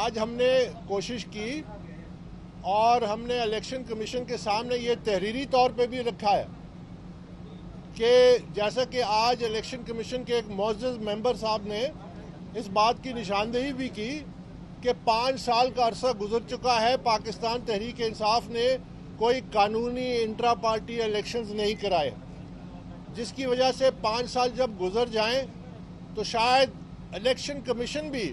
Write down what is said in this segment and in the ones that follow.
آج ہم نے کوشش کی اور ہم نے الیکشن کمیشن کے سامنے یہ تحریری طور پہ بھی رکھا ہے کہ جیسا کہ آج الیکشن کمیشن کے ایک معزز ممبر صاحب نے اس بات کی نشاندہی بھی کی کہ 5 سال کا عرصہ گزر چکا ہے، پاکستان تحریک انصاف نے کوئی قانونی انٹرا پارٹی الیکشنز نہیں کرائے، جس کی وجہ سے 5 سال جب گزر جائیں تو شاید الیکشن کمیشن بھی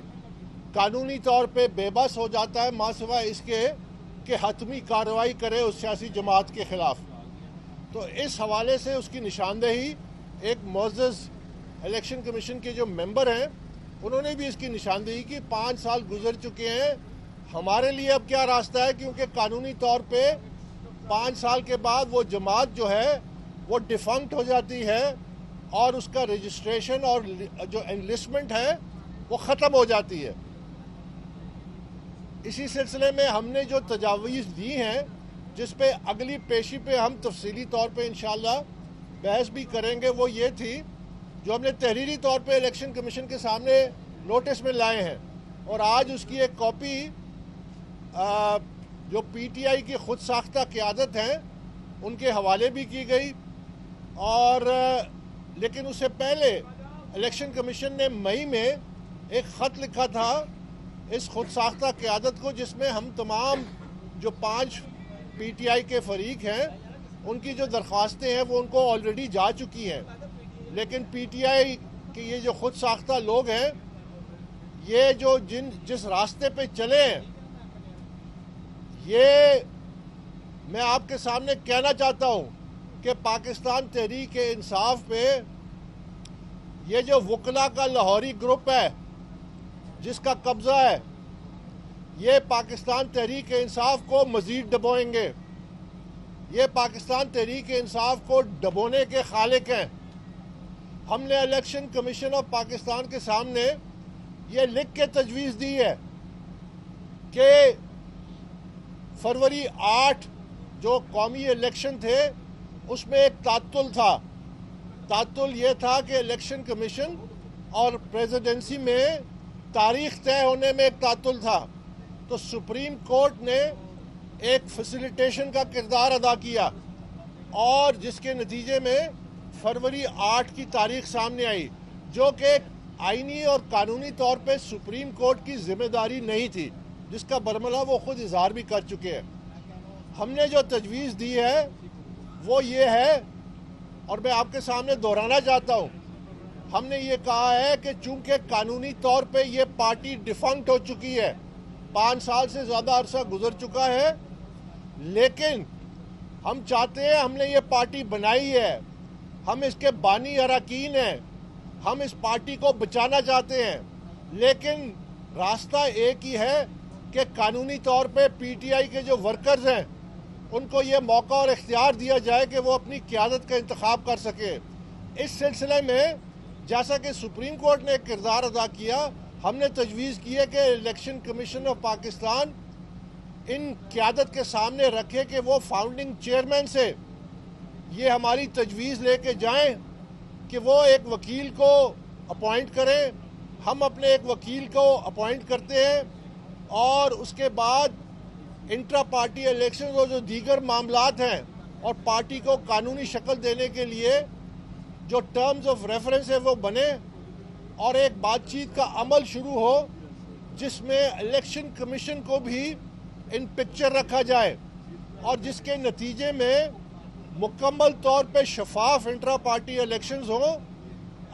قانونی طور پہ بے بس ہو جاتا ہے، ماں سوائے اس کے کہ حتمی کارروائی کرے اس سیاسی جماعت کے خلاف۔ تو اس حوالے سے اس کی نشاندہی ایک معزز الیکشن کمیشن کے جو ممبر ہیں انہوں نے بھی اس کی نشاندہی کی۔ 5 سال گزر چکے ہیں، ہمارے لیے اب کیا راستہ ہے، کیونکہ قانونی طور پہ 5 سال کے بعد وہ جماعت جو ہے وہ ڈیفنکٹ ہو جاتی ہے اور اس کا رجسٹریشن اور جو انلسٹمنٹ ہے وہ ختم ہو جاتی ہے۔ اسی سلسلے میں ہم نے جو تجاویز دی ہیں، جس پہ اگلی پیشی پہ ہم تفصیلی طور پہ انشاءاللہ بحث بھی کریں گے، وہ یہ تھی جو ہم نے تحریری طور پہ الیکشن کمیشن کے سامنے نوٹس میں لائے ہیں، اور آج اس کی ایک کاپی جو پی ٹی آئی کی خود ساختہ قیادت ہیں ان کے حوالے بھی کی گئی، اور لیکن اس سے پہلے الیکشن کمیشن نے مئی میں ایک خط لکھا تھا اس خود ساختہ قیادت کو، جس میں ہم تمام جو 5 پی ٹی آئی کے فریق ہیں ان کی جو درخواستیں ہیں وہ ان کو آلریڈی جا چکی ہیں، لیکن پی ٹی آئی کے یہ جو خود ساختہ لوگ ہیں یہ جو جس راستے پہ چلے ہیں، یہ میں آپ کے سامنے کہنا چاہتا ہوں کہ پاکستان تحریک انصاف پہ یہ جو وکلا کا لاہوری گروپ ہے جس کا قبضہ ہے، یہ پاکستان تحریک انصاف کو مزید ڈبوئیں گے، یہ پاکستان تحریک انصاف کو ڈبونے کے خالق ہیں۔ ہم نے الیکشن کمیشن آف پاکستان کے سامنے یہ لکھ کے تجویز دی ہے کہ فروری 8 جو قومی الیکشن تھے اس میں ایک تعطل تھا۔ تعطل یہ تھا کہ الیکشن کمیشن اور پریزیڈنسی میں تاریخ طے ہونے میں ایک تعطل تھا، تو سپریم کورٹ نے ایک فیسیلیٹیشن کا کردار ادا کیا، اور جس کے نتیجے میں فروری 8 کی تاریخ سامنے آئی، جو کہ آئینی اور قانونی طور پہ سپریم کورٹ کی ذمہ داری نہیں تھی، جس کا برملا وہ خود اظہار بھی کر چکے ہیں۔ ہم نے جو تجویز دی ہے وہ یہ ہے، اور میں آپ کے سامنے دہرانا چاہتا ہوں، ہم نے یہ کہا ہے کہ چونکہ قانونی طور پہ یہ پارٹی ڈیفنکٹ ہو چکی ہے، 5 سال سے زیادہ عرصہ گزر چکا ہے، لیکن ہم چاہتے ہیں، ہم نے یہ پارٹی بنائی ہے، ہم اس کے بانی اراکین ہیں، ہم اس پارٹی کو بچانا چاہتے ہیں، لیکن راستہ ایک ہی ہے کہ قانونی طور پہ پی ٹی آئی کے جو ورکرز ہیں ان کو یہ موقع اور اختیار دیا جائے کہ وہ اپنی قیادت کا انتخاب کر سکے۔ اس سلسلے میں جیسا کہ سپریم کورٹ نے ایک کردار ادا کیا، ہم نے تجویز کی ہے کہ الیکشن کمیشن آف پاکستان ان قیادت کے سامنے رکھے کہ وہ فاؤنڈنگ چیئرمین سے یہ ہماری تجویز لے کے جائیں کہ وہ ایک وکیل کو اپوائنٹ کریں۔ ہم اپنے ایک وکیل کو اپوائنٹ کرتے ہیں، اور اس کے بعد انٹرا پارٹی الیکشن اور جو دیگر معاملات ہیں اور پارٹی کو قانونی شکل دینے کے لیے جو ٹرمز آف ریفرنس ہے وہ بنے، اور ایک بات چیت کا عمل شروع ہو جس میں الیکشن کمیشن کو بھی ان پکچر رکھا جائے، اور جس کے نتیجے میں مکمل طور پہ شفاف انٹرا پارٹی الیکشنز ہوں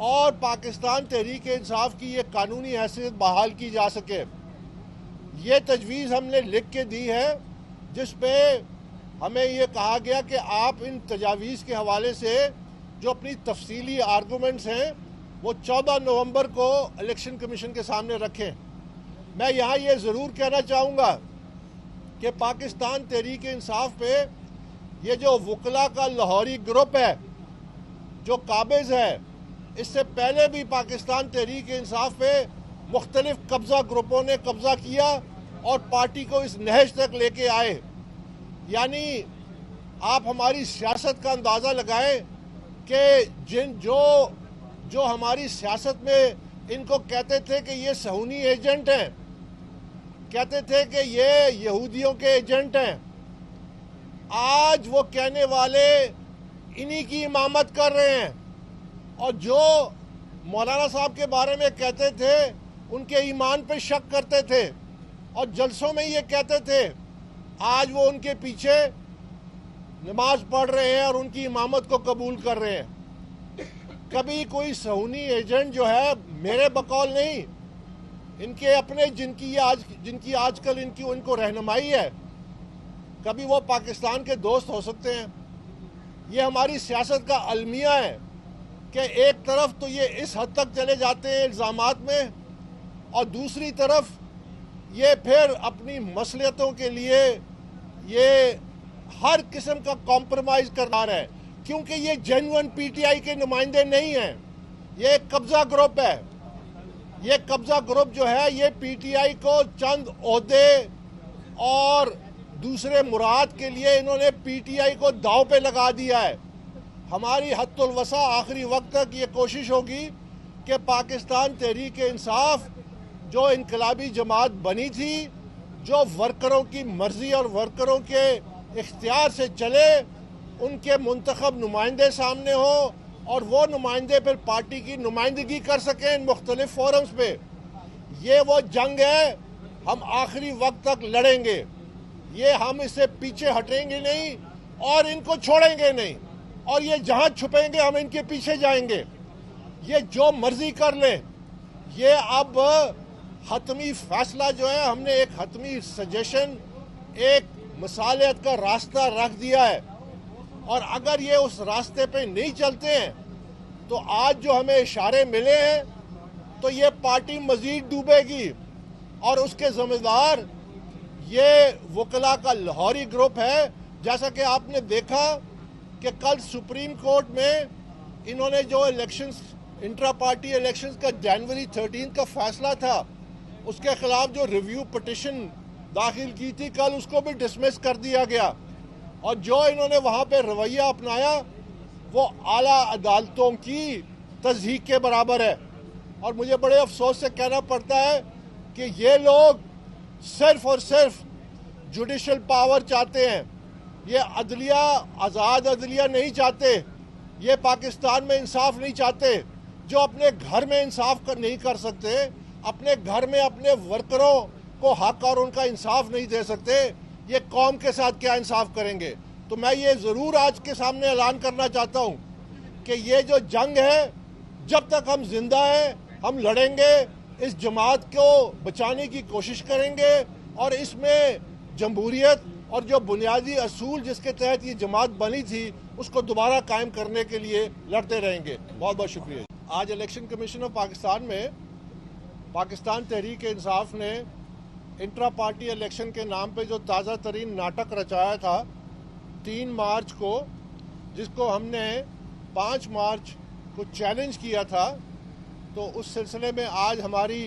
اور پاکستان تحریک انصاف کی یہ قانونی حیثیت بحال کی جا سکے۔ یہ تجویز ہم نے لکھ کے دی ہے، جس پہ ہمیں یہ کہا گیا کہ آپ ان تجاویز کے حوالے سے جو اپنی تفصیلی آرگومنٹس ہیں وہ 14 نومبر کو الیکشن کمیشن کے سامنے رکھیں۔ میں یہاں یہ ضرور کہنا چاہوں گا کہ پاکستان تحریک انصاف پہ یہ جو وکلا کا لاہوری گروپ ہے جو قابض ہے، اس سے پہلے بھی پاکستان تحریک انصاف پہ مختلف قبضہ گروپوں نے قبضہ کیا اور پارٹی کو اس نہج تک لے کے آئے۔ یعنی آپ ہماری سیاست کا اندازہ لگائیں کہ جو ہماری سیاست میں ان کو کہتے تھے کہ یہ صہیونی ایجنٹ ہیں، کہتے تھے کہ یہ یہودیوں کے ایجنٹ ہیں، آج وہ کہنے والے انہی کی امامت کر رہے ہیں، اور جو مولانا صاحب کے بارے میں کہتے تھے ان کے ایمان پہ شک کرتے تھے اور جلسوں میں یہ کہتے تھے، آج وہ ان کے پیچھے نماز پڑھ رہے ہیں اور ان کی امامت کو قبول کر رہے ہیں۔ کبھی کوئی صہیونی ایجنٹ جو ہے، میرے بقول نہیں، ان کے اپنے جن کی آج کل ان کو رہنمائی ہے، کبھی وہ پاکستان کے دوست ہو سکتے ہیں۔ یہ ہماری سیاست کا المیہ ہے کہ ایک طرف تو یہ اس حد تک چلے جاتے ہیں الزامات میں، اور دوسری طرف یہ پھر اپنی مصلحتوں کے لیے یہ ہر قسم کا کمپرومائز کرنا رہا ہے، کیونکہ یہ جینوئن پی ٹی آئی کے نمائندے نہیں ہیں، یہ ایک قبضہ گروپ ہے۔ یہ قبضہ گروپ جو ہے یہ پی ٹی آئی کو چند عہدے اور دوسرے مراد کے لیے انہوں نے پی ٹی آئی کو داؤ پہ لگا دیا ہے۔ ہماری حد الوسع آخری وقت تک یہ کوشش ہوگی کہ پاکستان تحریک انصاف جو انقلابی جماعت بنی تھی، جو ورکروں کی مرضی اور ورکروں کے اختیار سے چلے، ان کے منتخب نمائندے سامنے ہوں اور وہ نمائندے پھر پارٹی کی نمائندگی کر سکیں ان مختلف فورمز پہ۔ یہ وہ جنگ ہے، ہم آخری وقت تک لڑیں گے، یہ ہم اس سے پیچھے ہٹیں گے نہیں اور ان کو چھوڑیں گے نہیں، اور یہ جہاں چھپیں گے ہم ان کے پیچھے جائیں گے۔ یہ جو مرضی کر لیں، یہ اب حتمی فیصلہ جو ہے، ہم نے ایک حتمی سجیشن، ایک مصالحت کا راستہ رکھ دیا ہے، اور اگر یہ اس راستے پہ نہیں چلتے ہیں تو آج جو ہمیں اشارے ملے ہیں تو یہ پارٹی مزید ڈوبے گی، اور اس کے ذمہ دار یہ وکلاء کا لاہوری گروپ ہے۔ جیسا کہ آپ نے دیکھا کہ کل سپریم کورٹ میں انہوں نے جو الیکشنز، انٹرا پارٹی الیکشنز کا جنوری 13 کا فیصلہ تھا، اس کے خلاف جو ریویو پٹیشن داخل کی تھی، کل اس کو بھی ڈسمس کر دیا گیا، اور جو انہوں نے وہاں پہ رویہ اپنایا وہ اعلیٰ عدالتوں کی تضحیک کے برابر ہے۔ اور مجھے بڑے افسوس سے کہنا پڑتا ہے کہ یہ لوگ صرف اور صرف جوڈیشل پاور چاہتے ہیں، یہ عدلیہ، آزاد عدلیہ نہیں چاہتے، یہ پاکستان میں انصاف نہیں چاہتے۔ جو اپنے گھر میں انصاف نہیں کر سکتے، اپنے گھر میں اپنے ورکروں کو حق اور ان کا انصاف نہیں دے سکتے، یہ قوم کے ساتھ کیا انصاف کریں گے؟ تو میں یہ ضرور آج کے سامنے اعلان کرنا چاہتا ہوں کہ یہ جو جنگ ہے، جب تک ہم زندہ ہیں ہم لڑیں گے، اس جماعت کو بچانے کی کوشش کریں گے، اور اس میں جمہوریت اور جو بنیادی اصول جس کے تحت یہ جماعت بنی تھی اس کو دوبارہ قائم کرنے کے لیے لڑتے رہیں گے۔ بہت بہت شکریہ۔ آج الیکشن کمیشن آف پاکستان میں پاکستان تحریک انصاف نے انٹرا پارٹی الیکشن کے نام پہ جو تازہ ترین ناٹک رچایا تھا 3 مارچ کو، جس کو ہم نے 5 مارچ کو چیلنج کیا تھا، تو اس سلسلے میں آج ہماری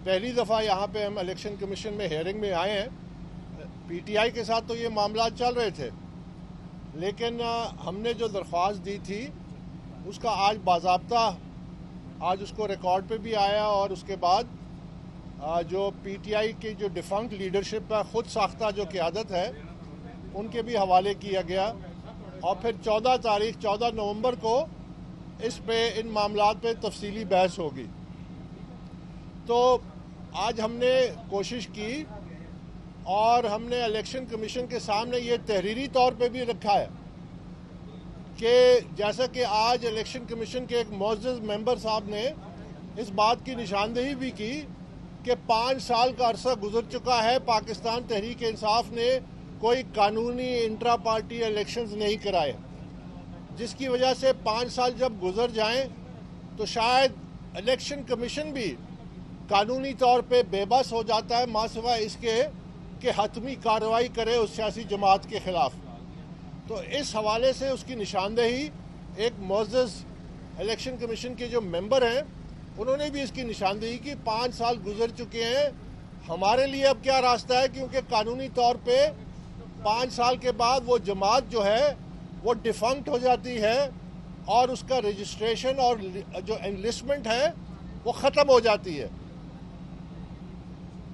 پہلی دفعہ یہاں پہ ہم الیکشن کمیشن میں ہیئرنگ میں آئے ہیں۔ پی ٹی آئی کے ساتھ تو یہ معاملات چل رہے تھے، لیکن ہم نے جو درخواست دی تھی اس کا آج باضابطہ آج اس کو ریکارڈ پہ بھی آیا، اور اس کے بعد جو پی ٹی آئی کی جو ڈیفنکٹ لیڈرشپ ہے، خود ساختہ جو قیادت ہے، ان کے بھی حوالے کیا گیا، اور پھر 14 نومبر کو اس پہ ان معاملات پہ تفصیلی بحث ہوگی۔ تو آج ہم نے کوشش کی اور ہم نے الیکشن کمیشن کے سامنے یہ تحریری طور پہ بھی رکھا ہے کہ جیسا کہ آج الیکشن کمیشن کے ایک معزز ممبر صاحب نے اس بات کی نشاندہی بھی کی کہ 5 سال کا عرصہ گزر چکا ہے، پاکستان تحریک انصاف نے کوئی قانونی انٹرا پارٹی الیکشنز نہیں کرائے، جس کی وجہ سے 5 سال جب گزر جائیں تو شاید الیکشن کمیشن بھی قانونی طور پہ بے بس ہو جاتا ہے، ماں سوائے اس کے کہ حتمی کارروائی کرے اس سیاسی جماعت کے خلاف۔ تو اس حوالے سے اس کی نشاندہی ایک معزز الیکشن کمیشن کے جو ممبر ہیں انہوں نے بھی اس کی نشاندہی کی۔ 5 سال گزر چکے ہیں، ہمارے لیے اب کیا راستہ ہے، کیونکہ قانونی طور پہ 5 سال کے بعد وہ جماعت جو ہے وہ ڈیفنکٹ ہو جاتی ہے، اور اس کا رجسٹریشن اور جو انلسٹمنٹ ہے وہ ختم ہو جاتی ہے۔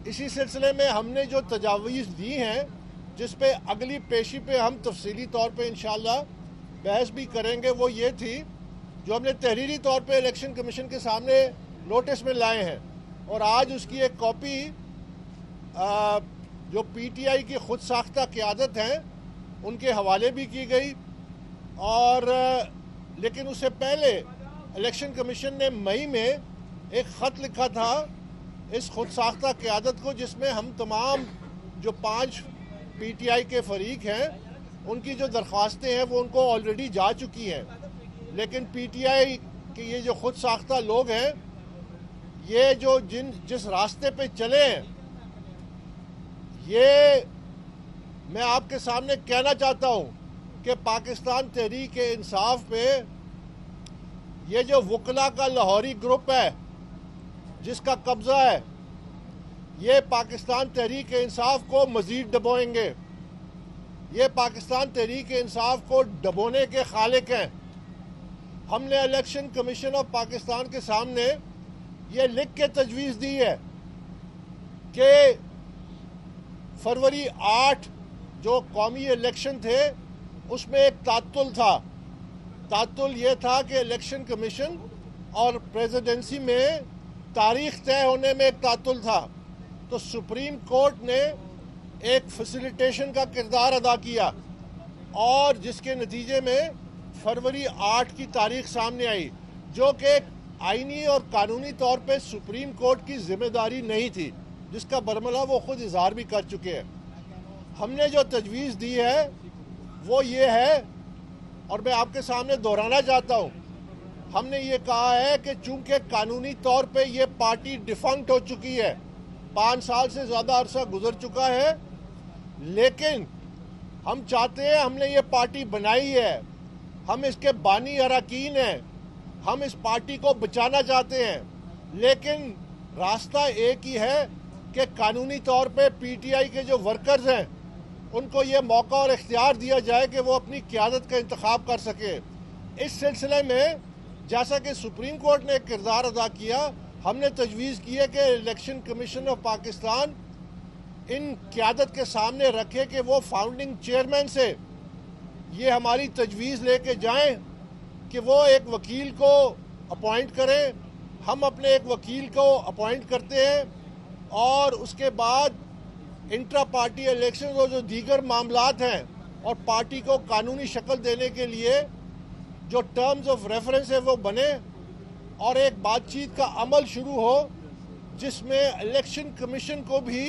اسی سلسلے میں ہم نے جو تجاویز دی ہیں جس پہ اگلی پیشی پہ ہم تفصیلی طور پہ انشاءاللہ بحث بھی کریں گے، وہ یہ تھی جو ہم نے تحریری طور پہ الیکشن کمیشن کے سامنے نوٹس میں لائے ہیں، اور آج اس کی ایک کاپی جو پی ٹی آئی کی خود ساختہ قیادت ہیں ان کے حوالے بھی کی گئی، اور لیکن اس سے پہلے الیکشن کمیشن نے مئی میں ایک خط لکھا تھا اس خود ساختہ قیادت کو، جس میں ہم تمام جو 5 پی ٹی آئی کے فریق ہیں ان کی جو درخواستیں ہیں وہ ان کو آلریڈی جا چکی ہیں، لیکن پی ٹی آئی کے یہ جو خود ساختہ لوگ ہیں یہ جو جس راستے پہ چلے ہیں، یہ میں آپ کے سامنے کہنا چاہتا ہوں کہ پاکستان تحریک انصاف پہ یہ جو وکلا کا لاہوری گروپ ہے جس کا قبضہ ہے، یہ پاکستان تحریک انصاف کو مزید ڈبوئیں گے، یہ پاکستان تحریک انصاف کو ڈبونے کے خالق ہیں۔ ہم نے الیکشن کمیشن آف پاکستان کے سامنے یہ لکھ کے تجویز دی ہے کہ فروری 8 جو قومی الیکشن تھے اس میں ایک تعطل تھا۔ تعطل یہ تھا کہ الیکشن کمیشن اور پریزیڈنسی میں تاریخ طے ہونے میں ایک تعطل تھا، تو سپریم کورٹ نے ایک فیسیلیٹیشن کا کردار ادا کیا، اور جس کے نتیجے میں فروری 8 کی تاریخ سامنے آئی، جو کہ آئینی اور قانونی طور پہ سپریم کورٹ کی ذمہ داری نہیں تھی، جس کا برملا وہ خود اظہار بھی کر چکے ہیں۔ ہم نے جو تجویز دی ہے وہ یہ ہے، اور میں آپ کے سامنے دہرانا چاہتا ہوں، ہم نے یہ کہا ہے کہ چونکہ قانونی طور پہ یہ پارٹی ڈیفنکٹ ہو چکی ہے، 5 سال سے زیادہ عرصہ گزر چکا ہے، لیکن ہم چاہتے ہیں، ہم نے یہ پارٹی بنائی ہے، ہم اس کے بانی اراکین ہیں، ہم اس پارٹی کو بچانا چاہتے ہیں، لیکن راستہ ایک ہی ہے کہ قانونی طور پہ پی ٹی آئی کے جو ورکرز ہیں ان کو یہ موقع اور اختیار دیا جائے کہ وہ اپنی قیادت کا انتخاب کر سکے۔ اس سلسلے میں جیسا کہ سپریم کورٹ نے ایک کردار ادا کیا، ہم نے تجویز کی ہے کہ الیکشن کمیشن آف پاکستان ان قیادت کے سامنے رکھے کہ وہ فاؤنڈنگ چیئرمین سے یہ ہماری تجویز لے کے جائیں کہ وہ ایک وکیل کو اپوائنٹ کریں۔ ہم اپنے ایک وکیل کو اپوائنٹ کرتے ہیں، اور اس کے بعد انٹرا پارٹی الیکشن اور جو دیگر معاملات ہیں اور پارٹی کو قانونی شکل دینے کے لیے جو ٹرمز آف ریفرنس ہے وہ بنے، اور ایک بات چیت کا عمل شروع ہو جس میں الیکشن کمیشن کو بھی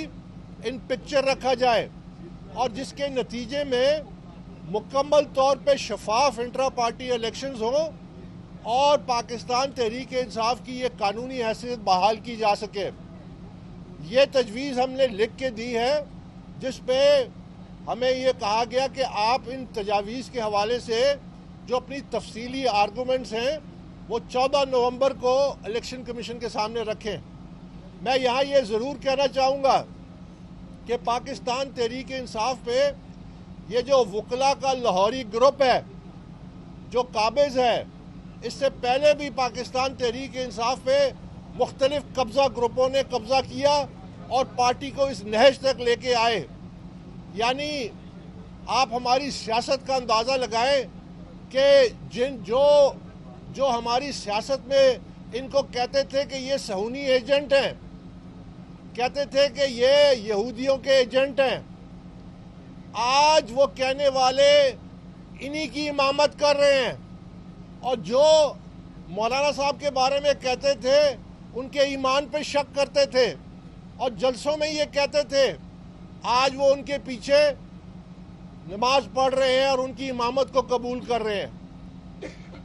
ان پکچر رکھا جائے، اور جس کے نتیجے میں مکمل طور پہ شفاف انٹرا پارٹی الیکشنز ہوں اور پاکستان تحریک انصاف کی یہ قانونی حیثیت بحال کی جا سکے۔ یہ تجویز ہم نے لکھ کے دی ہے، جس پہ ہمیں یہ کہا گیا کہ آپ ان تجاویز کے حوالے سے جو اپنی تفصیلی آرگومنٹس ہیں وہ 14 نومبر کو الیکشن کمیشن کے سامنے رکھیں۔ میں یہاں یہ ضرور کہنا چاہوں گا کہ پاکستان تحریک انصاف پہ یہ جو وکلا کا لاہوری گروپ ہے جو قابض ہے، اس سے پہلے بھی پاکستان تحریک انصاف پہ مختلف قبضہ گروپوں نے قبضہ کیا اور پارٹی کو اس نہج تک لے کے آئے۔ یعنی آپ ہماری سیاست کا اندازہ لگائیں کہ جو ہماری سیاست میں ان کو کہتے تھے کہ یہ صہیونی ایجنٹ ہیں، کہتے تھے کہ یہ یہودیوں کے ایجنٹ ہیں، آج وہ کہنے والے انہی کی امامت کر رہے ہیں، اور جو مولانا صاحب کے بارے میں کہتے تھے ان کے ایمان پہ شک کرتے تھے اور جلسوں میں یہ کہتے تھے، آج وہ ان کے پیچھے نماز پڑھ رہے ہیں اور ان کی امامت کو قبول کر رہے ہیں۔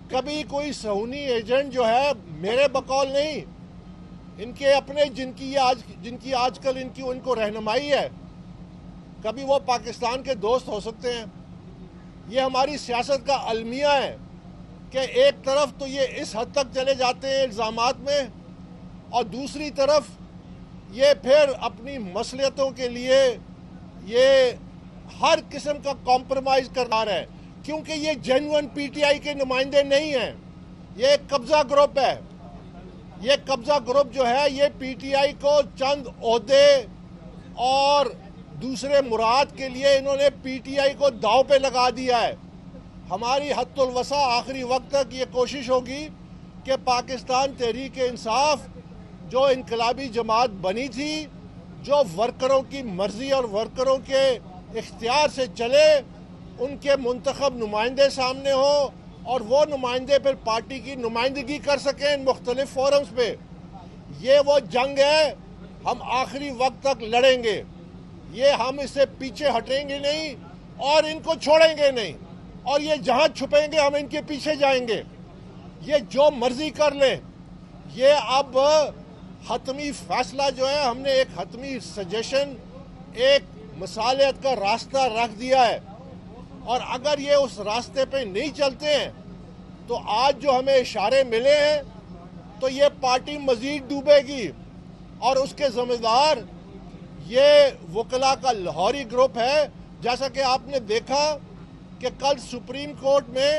کبھی کوئی صہیونی ایجنٹ جو ہے میرے بقول نہیں، ان کے اپنے جن کی آج کل ان کو رہنمائی ہے، کبھی وہ پاکستان کے دوست ہو سکتے ہیں۔ یہ ہماری سیاست کا المیہ ہے کہ ایک طرف تو یہ اس حد تک چلے جاتے ہیں الزامات میں، اور دوسری طرف یہ پھر اپنی مصلحتوں کے لیے یہ ہر قسم کا کمپرومائز کرنا رہا ہے، کیونکہ یہ جینوئن پی ٹی آئی کے نمائندے نہیں ہیں، یہ ایک قبضہ گروپ ہے۔ یہ قبضہ گروپ جو ہے یہ پی ٹی آئی کو چند عہدے اور دوسرے مراد کے لیے انہوں نے پی ٹی آئی کو داؤ پہ لگا دیا ہے۔ ہماری حد الوسع آخری وقت تک یہ کوشش ہوگی کہ پاکستان تحریک انصاف جو انقلابی جماعت بنی تھی، جو ورکروں کی مرضی اور ورکروں کے اختیار سے چلے، ان کے منتخب نمائندے سامنے ہوں اور وہ نمائندے پھر پارٹی کی نمائندگی کر سکیں ان مختلف فورمز پہ۔ یہ وہ جنگ ہے، ہم آخری وقت تک لڑیں گے، یہ ہم اس سے پیچھے ہٹیں گے نہیں اور ان کو چھوڑیں گے نہیں، اور یہ جہاں چھپیں گے ہم ان کے پیچھے جائیں گے۔ یہ جو مرضی کر لیں، یہ اب حتمی فیصلہ جو ہے، ہم نے ایک حتمی سجیشن، ایک مصالحت کا راستہ رکھ دیا ہے، اور اگر یہ اس راستے پہ نہیں چلتے ہیں تو آج جو ہمیں اشارے ملے ہیں تو یہ پارٹی مزید ڈوبے گی، اور اس کے ذمہ دار یہ وکلا کا لاہوری گروپ ہے۔ جیسا کہ آپ نے دیکھا کہ کل سپریم کورٹ میں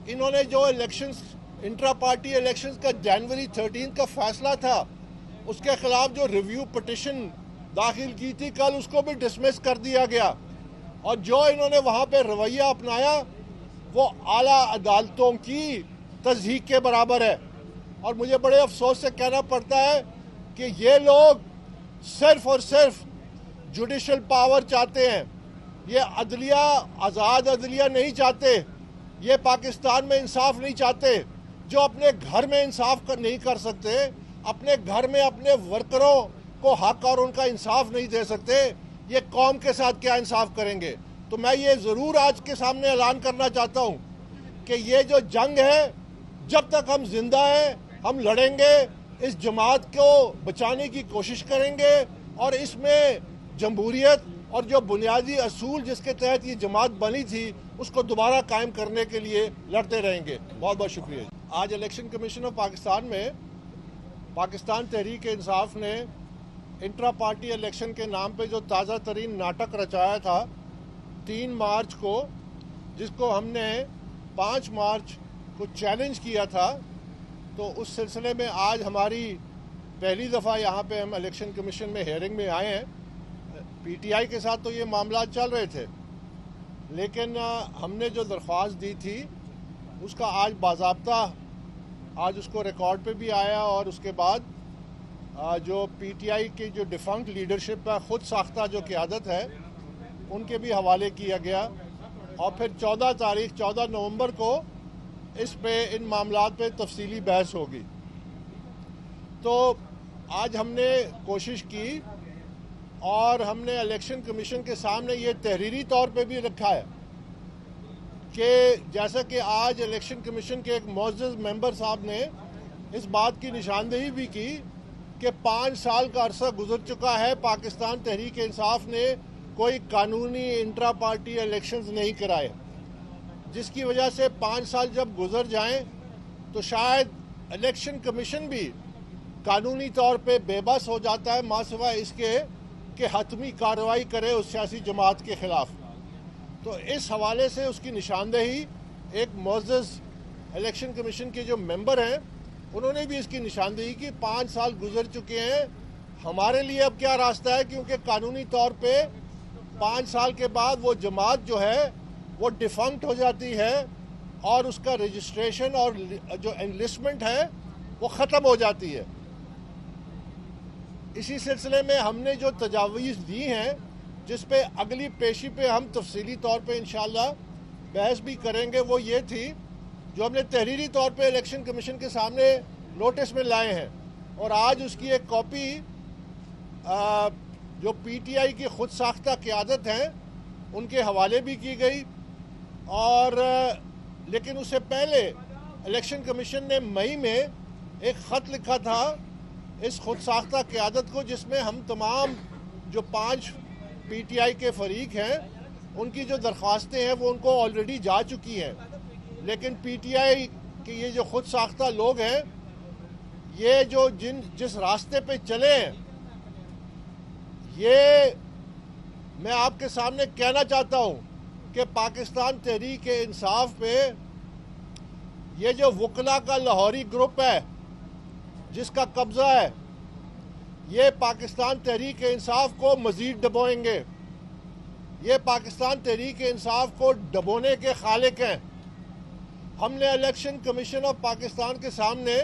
انہوں نے جو الیکشنز، انٹرا پارٹی الیکشنز کا جنوری 13 کا فیصلہ تھا، اس کے خلاف جو ریویو پٹیشن داخل کی تھی، کل اس کو بھی ڈسمس کر دیا گیا، اور جو انہوں نے وہاں پہ رویہ اپنایا وہ اعلیٰ عدالتوں کی تضحیق کے برابر ہے۔ اور مجھے بڑے افسوس سے کہنا پڑتا ہے کہ یہ لوگ صرف اور صرف جوڈیشل پاور چاہتے ہیں، یہ عدلیہ، آزاد عدلیہ نہیں چاہتے، یہ پاکستان میں انصاف نہیں چاہتے۔ جو اپنے گھر میں انصاف نہیں کر سکتے، اپنے گھر میں اپنے ورکروں کو حق اور ان کا انصاف نہیں دے سکتے، یہ قوم کے ساتھ کیا انصاف کریں گے؟ تو میں یہ ضرور آج کے سامنے اعلان کرنا چاہتا ہوں کہ یہ جو جنگ ہے، جب تک ہم زندہ ہیں ہم لڑیں گے، اس جماعت کو بچانے کی کوشش کریں گے، اور اس میں جمہوریت اور جو بنیادی اصول جس کے تحت یہ جماعت بنی تھی اس کو دوبارہ قائم کرنے کے لیے لڑتے رہیں گے۔ بہت بہت شکریہ۔ آج الیکشن کمیشن آف پاکستان میں پاکستان تحریک انصاف نے انٹرا پارٹی الیکشن کے نام پہ جو تازہ ترین ناٹک رچایا تھا 3 مارچ کو، جس کو ہم نے 5 مارچ کو چیلنج کیا تھا، تو اس سلسلے میں آج ہماری پہلی دفعہ یہاں پہ ہم الیکشن کمیشن میں ہیئرنگ میں آئے ہیں۔ پی ٹی آئی کے ساتھ تو یہ معاملات چل رہے تھے، لیکن ہم نے جو درخواست دی تھی اس کا آج باضابطہ آج اس کو ریکارڈ پہ بھی آیا، اور اس کے بعد جو پی ٹی آئی کی جو ڈیفنکٹ لیڈرشپ ہے، خود ساختہ جو قیادت ہے، ان کے بھی حوالے کیا گیا، اور پھر 14 نومبر کو اس پہ ان معاملات پہ تفصیلی بحث ہوگی۔ تو آج ہم نے کوشش کی اور ہم نے الیکشن کمیشن کے سامنے یہ تحریری طور پہ بھی رکھا ہے کہ جیسا کہ آج الیکشن کمیشن کے ایک معزز ممبر صاحب نے اس بات کی نشاندہی بھی کی کہ 5 سال کا عرصہ گزر چکا ہے، پاکستان تحریک انصاف نے کوئی قانونی انٹرا پارٹی الیکشنز نہیں کرائے، جس کی وجہ سے 5 سال جب گزر جائیں تو شاید الیکشن کمیشن بھی قانونی طور پہ بے بس ہو جاتا ہے، ماں سوائے اس کے کہ حتمی کارروائی کرے اس سیاسی جماعت کے خلاف۔ تو اس حوالے سے اس کی نشاندہی ایک معزز الیکشن کمیشن کے جو ممبر ہیں انہوں نے بھی اس کی نشاندہی کی۔ 5 سال گزر چکے ہیں، ہمارے لیے اب کیا راستہ ہے، کیونکہ قانونی طور پہ 5 سال کے بعد وہ جماعت جو ہے وہ ڈیفنکٹ ہو جاتی ہے، اور اس کا رجسٹریشن اور جو انلسٹمنٹ ہے وہ ختم ہو جاتی ہے۔ اسی سلسلے میں ہم نے جو تجاویز دی ہیں، جس پہ اگلی پیشی پہ ہم تفصیلی طور پہ انشاءاللہ بحث بھی کریں گے، وہ یہ تھی جو ہم نے تحریری طور پہ الیکشن کمیشن کے سامنے نوٹس میں لائے ہیں، اور آج اس کی ایک کاپی جو پی ٹی آئی کی خود ساختہ قیادت ہیں ان کے حوالے بھی کی گئی، اور لیکن اس سے پہلے الیکشن کمیشن نے مئی میں ایک خط لکھا تھا اس خود ساختہ قیادت کو، جس میں ہم تمام جو 5 پی ٹی آئی کے فریق ہیں ان کی جو درخواستیں ہیں وہ ان کو آلریڈی جا چکی ہیں، لیکن پی ٹی آئی کے یہ جو خود ساختہ لوگ ہیں، یہ جو جس راستے پہ چلے ہیں، یہ میں آپ کے سامنے کہنا چاہتا ہوں کہ پاکستان تحریک انصاف پہ یہ جو وکلا کا لاہوری گروپ ہے جس کا قبضہ ہے، یہ پاکستان تحریک انصاف کو مزید ڈبوئیں گے. یہ پاکستان تحریک انصاف کو ڈبونے کے خالق ہیں. ہم نے الیکشن کمیشن آف پاکستان کے سامنے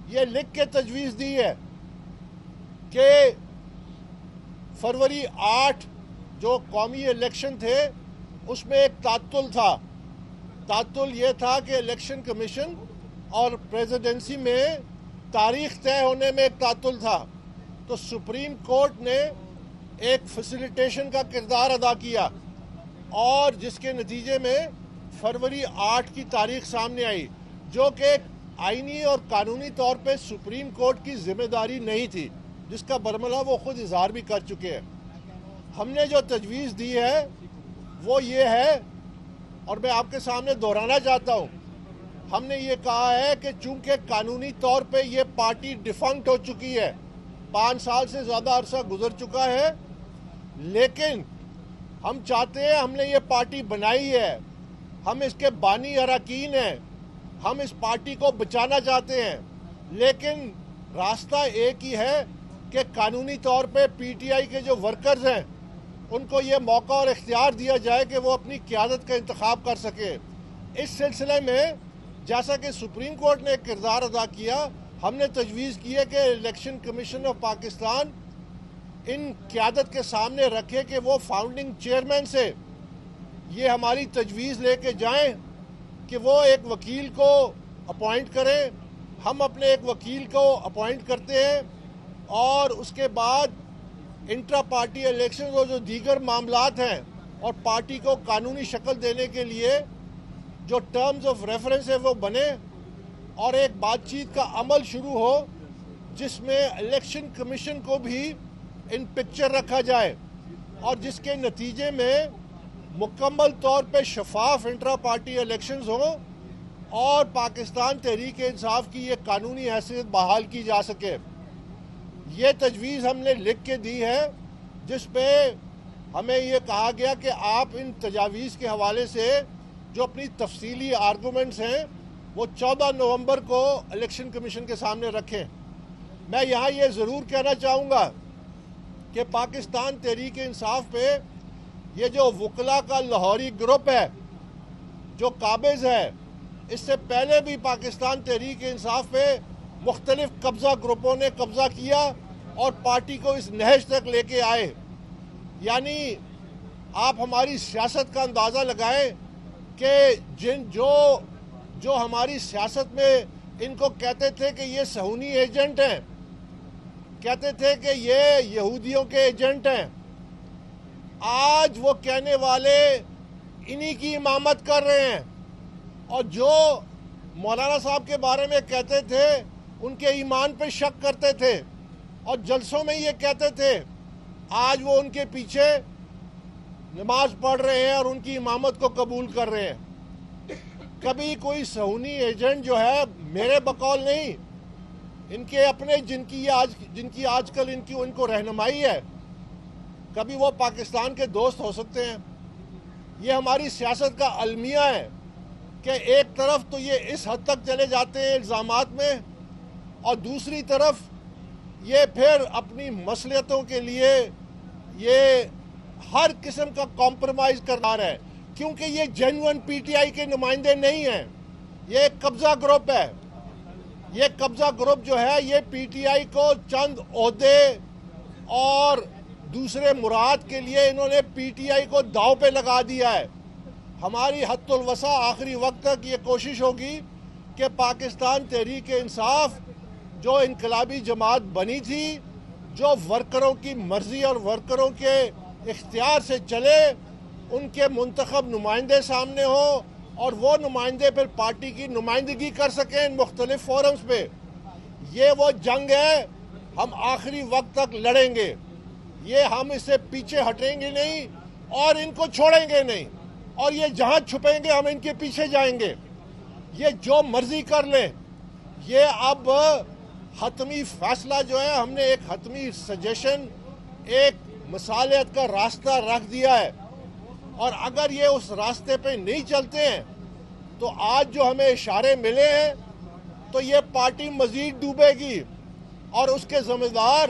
یہ لکھ کے تجویز دی ہے کہ فروری 8 جو قومی الیکشن تھے اس میں ایک تعطل تھا. تعطل یہ تھا کہ الیکشن کمیشن اور پریزیڈنسی میں تاریخ طے ہونے میں ایک تعطل تھا. تو سپریم کورٹ نے ایک فیسیلیٹیشن کا کردار ادا کیا اور جس کے نتیجے میں فروری 8 کی تاریخ سامنے آئی جو کہ آئینی اور قانونی طور پہ سپریم کورٹ کی ذمہ داری نہیں تھی, جس کا برملا وہ خود اظہار بھی کر چکے ہیں. ہم نے جو تجویز دی ہے وہ یہ ہے اور میں آپ کے سامنے دہرانا چاہتا ہوں. ہم نے یہ کہا ہے کہ چونکہ قانونی طور پہ یہ پارٹی ڈیفنکٹ ہو چکی ہے, 5 سال سے زیادہ عرصہ گزر چکا ہے, لیکن ہم چاہتے ہیں, ہم نے یہ پارٹی بنائی ہے, ہم اس کے بانی اراکین ہیں, ہم اس پارٹی کو بچانا چاہتے ہیں, لیکن راستہ ایک ہی ہے کہ قانونی طور پہ پی ٹی آئی کے جو ورکرز ہیں ان کو یہ موقع اور اختیار دیا جائے کہ وہ اپنی قیادت کا انتخاب کر سکے. اس سلسلے میں جیسا کہ سپریم کورٹ نے ایک کردار ادا کیا, ہم نے تجویز کی ہے کہ الیکشن کمیشن آف پاکستان ان قیادت کے سامنے رکھے کہ وہ فاؤنڈنگ چیئرمین سے یہ ہماری تجویز لے کے جائیں کہ وہ ایک وکیل کو اپوائنٹ کریں. ہم اپنے ایک وکیل کو اپوائنٹ کرتے ہیں اور اس کے بعد انٹرا پارٹی الیکشن اور جو دیگر معاملات ہیں اور پارٹی کو قانونی شکل دینے کے لیے جو ٹرمز آف ریفرنس ہے وہ بنے اور ایک بات چیت کا عمل شروع ہو جس میں الیکشن کمیشن کو بھی ان پکچر رکھا جائے اور جس کے نتیجے میں مکمل طور پہ شفاف انٹرا پارٹی الیکشنز ہوں اور پاکستان تحریک انصاف کی یہ قانونی حیثیت بحال کی جا سکے. یہ تجویز ہم نے لکھ کے دی ہے جس پہ ہمیں یہ کہا گیا کہ آپ ان تجاویز کے حوالے سے جو اپنی تفصیلی آرگومنٹس ہیں وہ 14 نومبر کو الیکشن کمیشن کے سامنے رکھیں. میں یہاں یہ ضرور کہنا چاہوں گا کہ پاکستان تحریک انصاف پہ یہ جو وکلا کا لاہوری گروپ ہے جو قابض ہے, اس سے پہلے بھی پاکستان تحریک انصاف پہ مختلف قبضہ گروپوں نے قبضہ کیا اور پارٹی کو اس نہج تک لے کے آئے. یعنی آپ ہماری سیاست کا اندازہ لگائیں کہ جو ہماری سیاست میں ان کو کہتے تھے کہ یہ صہیونی ایجنٹ ہیں, کہتے تھے کہ یہ یہودیوں کے ایجنٹ ہیں, آج وہ کہنے والے انہی کی امامت کر رہے ہیں. اور جو مولانا صاحب کے بارے میں کہتے تھے ان کے ایمان پہ شک کرتے تھے اور جلسوں میں یہ کہتے تھے, آج وہ ان کے پیچھے نماز پڑھ رہے ہیں اور ان کی امامت کو قبول کر رہے ہیں. کبھی کوئی صہیونی ایجنٹ جو ہے میرے بقول نہیں, ان کے اپنے جن کی آج کل ان کو رہنمائی ہے, کبھی وہ پاکستان کے دوست ہو سکتے ہیں. یہ ہماری سیاست کا المیہ ہے کہ ایک طرف تو یہ اس حد تک چلے جاتے ہیں الزامات میں اور دوسری طرف یہ پھر اپنی مصلحتوں کے لیے یہ ہر قسم کا کمپرومائز کرنا رہا ہے, کیونکہ یہ جینوئن پی ٹی آئی کے نمائندے نہیں ہیں. یہ ایک قبضہ گروپ ہے. یہ قبضہ گروپ جو ہے یہ پی ٹی آئی کو چند عہدے اور دوسرے مراد کے لیے انہوں نے پی ٹی آئی کو داؤ پہ لگا دیا ہے. ہماری حد الوسع آخری وقت تک یہ کوشش ہوگی کہ پاکستان تحریک انصاف جو انقلابی جماعت بنی تھی, جو ورکروں کی مرضی اور ورکروں کے اختیار سے چلے, ان کے منتخب نمائندے سامنے ہوں اور وہ نمائندے پھر پارٹی کی نمائندگی کر سکیں ان مختلف فورمز پہ. یہ وہ جنگ ہے, ہم آخری وقت تک لڑیں گے. یہ ہم اس سے پیچھے ہٹیں گے نہیں اور ان کو چھوڑیں گے نہیں, اور یہ جہاں چھپیں گے ہم ان کے پیچھے جائیں گے. یہ جو مرضی کر لیں. یہ اب حتمی فیصلہ جو ہے, ہم نے ایک حتمی سجیشن, ایک مصالحت کا راستہ رکھ دیا ہے, اور اگر یہ اس راستے پہ نہیں چلتے ہیں تو آج جو ہمیں اشارے ملے ہیں تو یہ پارٹی مزید ڈوبے گی اور اس کے ذمہ دار